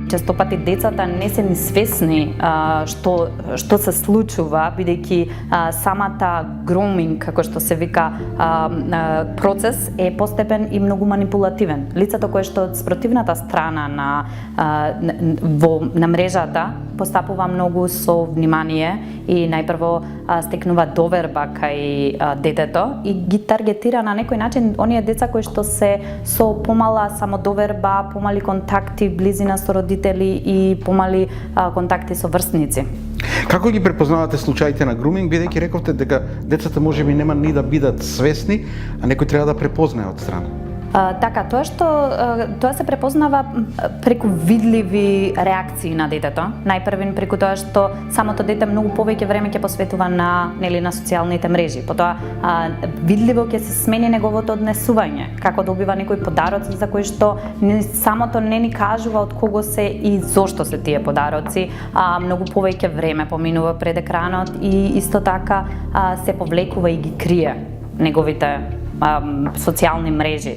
Често пати децата не се ни свесни што се случува, бидејќи самата grooming, како што се вика, процес е постепен и многу манипулативен. Лицето кое што од спротивната страна на мрежата постапува многу со внимание и најпрво стекнува доверба кај детето и ги таргетира на некој начин оние деца кои што се со помала самодоверба, помали контакти, близина со родители и помали контакти со врсници. Како ги препознавате случаите на груминг, бидејќи рековте дека децата можеби нема ни да бидат свесни, а некој треба да препознае од страна? Така, тоа се препознава преку видливи реакции на детето. Најпрвен преку тоа што самото дете многу повеќе време ќе посветува на социјалните мрежи. Потоа видливо ќе се смени неговото однесување, како добива некои подароци за кои што самото не ни кажува од кого се и зошто се тие подароци. Многу повеќе време поминува пред екранот и исто така се повлекува и ги крие неговите социјални мрежи,